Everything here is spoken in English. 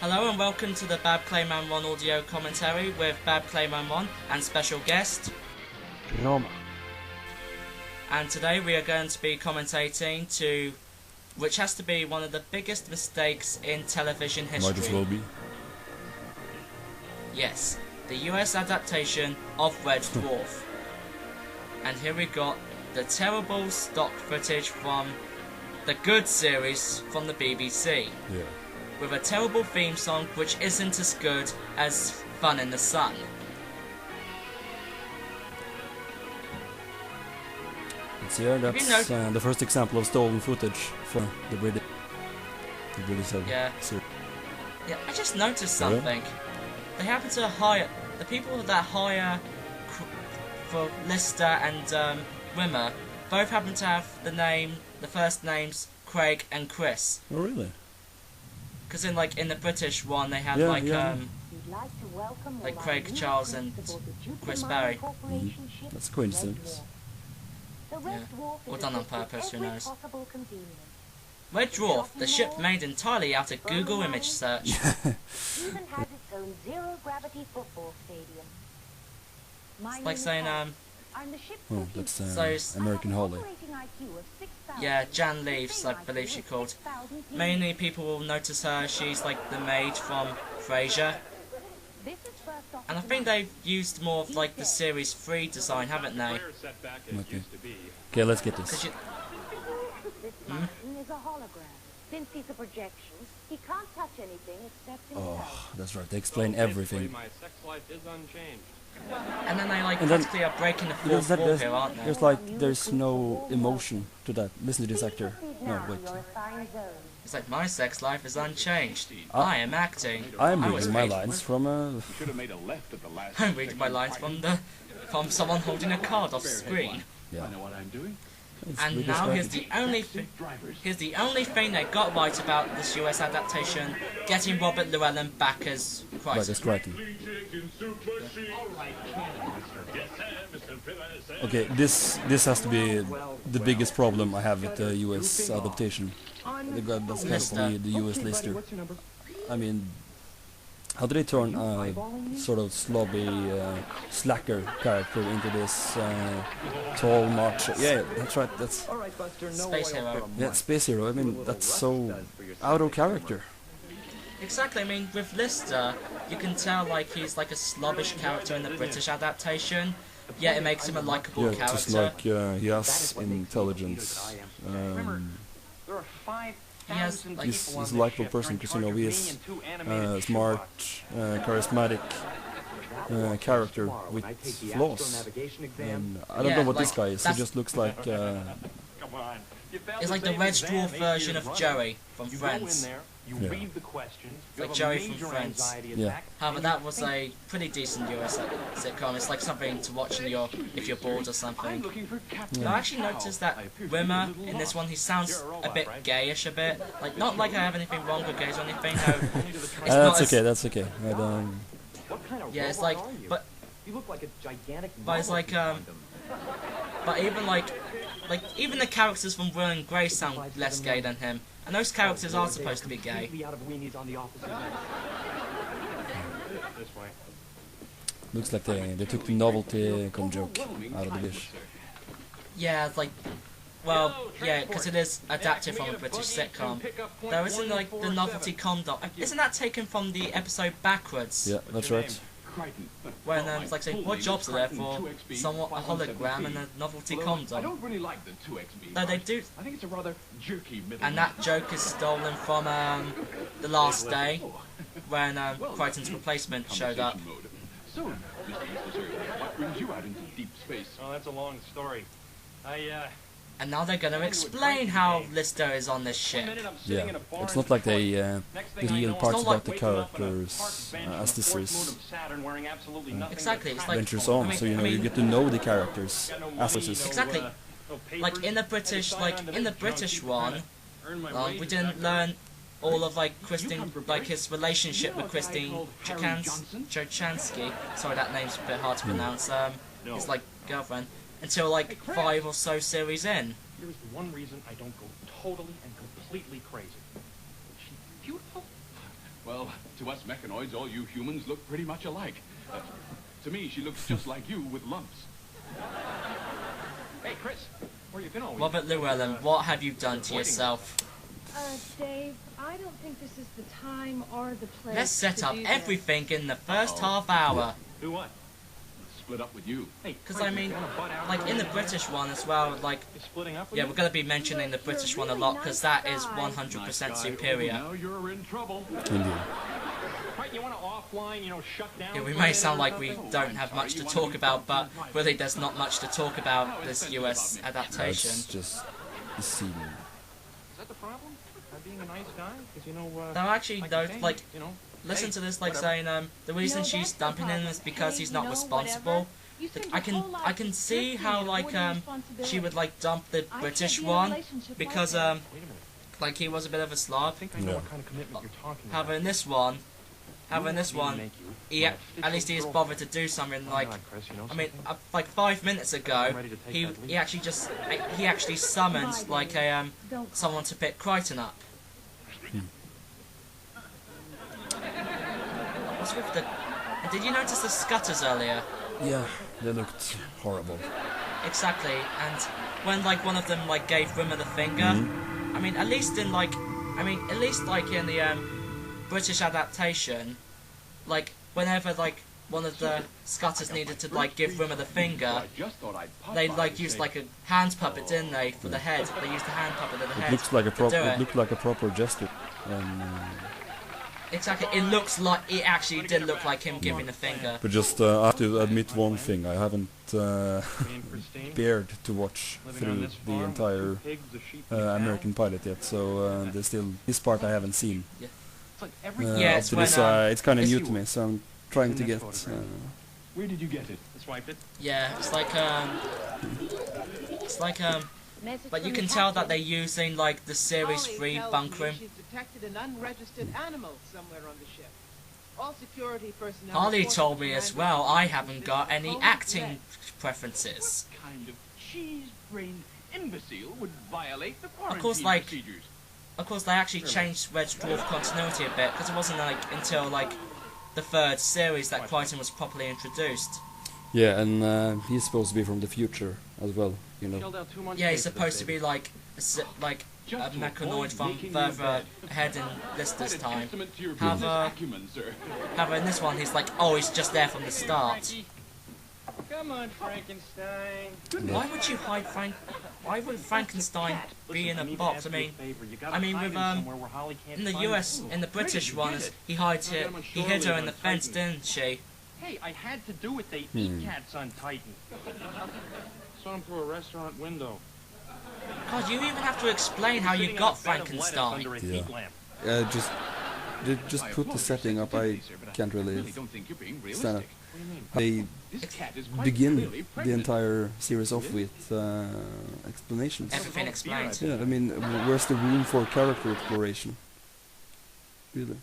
Hello and welcome to the Bab Clayman 1 audio commentary with Bab Clayman 1 and special guest Roma. And today we are going to be commentating to which has to be one of the biggest mistakes in television history. Might as well be. Yes, the US adaptation of Red Dwarf. And here we got the terrible stock footage from the good series from the BBC. Yeah. With a terrible theme song which isn't as good as Fun in the Sun. It's that's the first example of stolen footage from the British Yeah. series. Yeah, I just noticed something. They happen to hire the people that hire for Lister and Rimmer both happen to have the first names Craig and Chris. Oh really? Because in the British one they had like Craig Charles and Chris Barry. Mm-hmm. That's a coincidence. Yeah. Or done on purpose, who knows. Red Dwarf, the ship made entirely out of Google image search. Even has its own zero-gravity football stadium. It's like saying, Oh, that's so American Holly. yeah, Jan Leaves, I believe she called. Mainly people will notice her, she's like the maid from Frasier. And I think they've used more of like the Series 3 design, haven't they? Okay, let's get this. This mountain is a hologram. Since he's a projection, he can't touch anything except himself. Oh, that's right. They explain everything. My sex life is unchanged. And then they And then- practically are breaking the fourth wall here, aren't they? There's no emotion to that. Listen to this actor. No, wait. It's like, my sex life is unchanged. I am acting. I'm I was reading my paid- lines from I'm reading my lines from someone holding a card off screen. yeah. It's And British now guy. here's the only thing they got right about this US adaptation: getting Robert Llewellyn back as Right, Christ. that's Crichton. Okay, this has to be the biggest problem I have with the US adaptation. That has to be the US Lister. I mean, how do they turn a sort of slobby, slacker character into this tall macho? Yeah, that's right. That's Space hero. yeah, space hero. I mean, that's so out of character. Exactly. I mean, with Lister, you can tell like he's like a slobbish character in the British adaptation. Yet it makes him a likable Yeah, character. just like he has intelligence. He has like He's a likable person because he is smart, charismatic character with flaws. And I don't know what this guy is. He just looks like it's like the Red Dwarf version of Joey from Friends. Yeah. Like Joey from Friends. Yeah. However, that was a pretty decent US sitcom. It's like something to watch if you're bored or something. Yeah. I actually noticed that Rimmer in this one, he sounds a bit gayish a bit. Like, not like I have anything wrong with gays or anything. No, it's not That's as, okay. That's okay. yeah, it's like, but it's like but even the characters from Will and Grace sound less gay than him. And those characters are supposed to be gay. Looks like they took the novelty Comm joke out of the dish. Yeah, it's like, well, yeah, because it is adapted from a British sitcom. There isn't like the novelty Comm doc. Isn't that taken from the episode Backwards? Yeah, that's right. When it's like saying, what jobs are there for somewhat a hologram and a novelty Comm doc? No, they do. I think it's a rather jerky middle. And that joke is stolen from The Last Day, when Crichton's replacement showed up. So, Mr. Necessary, what brings you out into deep space? Oh, that's a long story. And now they're gonna explain how Lister is on this ship. Yeah, it's not like they reveal parts about the characters as this is Exactly, it's like ventures on, so you get to know the characters as this is. exactly. Like in the British one, we didn't learn all of like his relationship with Christine Jochansky. Sorry, that name's a bit hard to pronounce. His like girlfriend until like 5 or so series in. Here's one reason I don't go totally and completely crazy. She's beautiful. Well, Well, to us mechanoids, all you humans look pretty much alike. To me, she looks just like you with lumps. Hey, Chris, where you been all week? Robert Llewellyn, what have you done to yourself? Dave, I don't think this is the time or the place. Let's set to up do everything in the first half hour. Do what? Split up with you. Hey, Because I mean, like in the British one as well, like, you splitting up with yeah, me? we're going to be mentioning the British one a lot because that is 100% superior. Now you're in trouble. Indeed. Right, you want to offline, you know, shut down? Yeah, we for a may minute sound or like we something? don't have much to talk about, but really there's not much to talk about this US It's adaptation. just deceiving. Is that the problem? I'm being a nice guy? Because, you know, No, actually, like no, you say, like, you know, listen hey, to this, like whatever. saying, the reason No, she's that's the dumping him problem. is because Hey, he's you not know, responsible. whatever. You spent I your whole life I can see drifting how and like avoiding responsibility. she would like dump the I British can't be in a one relationship because like that. Wait a minute. like he was a bit of a I slob. think I know Yeah. what kind of commitment you're talking about. However, in this one, he at least he's bothered to do something. Like, I mean, like 5 minutes ago, he actually summons like a Don't someone to pick Crichton up. What's with the? Did you notice the scutters earlier? Yeah, they looked horrible. Exactly, and when like one of them like gave Roma the finger, I mean at least in like in the British adaptation, like whenever like one of the scutters needed to like give Roma the finger, I just thought I'd pop they by like and used say, like a hand puppet, didn't they, for the head? They used a hand puppet at the It head. looks like a to do proper. it. It looked like a proper gesture. Exactly, it actually did look like him giving the finger. But just I have to admit one thing: I haven't dared to watch through the entire American pilot yet. So there's still this part I haven't seen. It's like every Yeah, Up it's to this, when, it's kind of it's- new to me, so I'm trying to get. Where did you get it? Swiped it. Yeah, it's like Message but you from can the tell that captain. they're using like the Series Holly 3 tells bunkering. me she's detected an unregistered animal somewhere on the ship. All security personnel. Harley reported told to me as Commander well, Satin I haven't got any posed acting threat. preferences. Kind of cheese-brained imbecile would violate the quarantine course, like- procedures. Of course, they actually changed Red Dwarf continuity a bit, because it wasn't like until like the third series that Crichton was properly introduced. Yeah, and he's supposed to be from the future as well. You know. Shelled out 2 months Yeah, he's pay for this supposed to baby. be like like a Just to mechanoid avoid from making you further bad. ahead in this Quite a time. testament to your Have, business acumen, sir. However, in this one, he's like, oh, he's just there from the start. Come on, Frankenstein. Why would you hide Frank? Why would Frankenstein be in a box? I mean, with in the US, in the British ones, he hides it. He hid her in the fence, didn't she? Hey, I had to do it. They eat cats on Titan. Saw him through a restaurant window. God, you even have to explain how you Sitting got on a bed of Frankenstein. lettuce under a Yeah. heat lamp. Just I put the apologize setting up. I sensitively, sir, but can't I really really don't think you're being stand up. realistic. What do you mean? They This cat is quite begin clearly the pregnant. entire series off with explanations. Everything explained. Yeah, I mean, where's the room for character exploration? Really?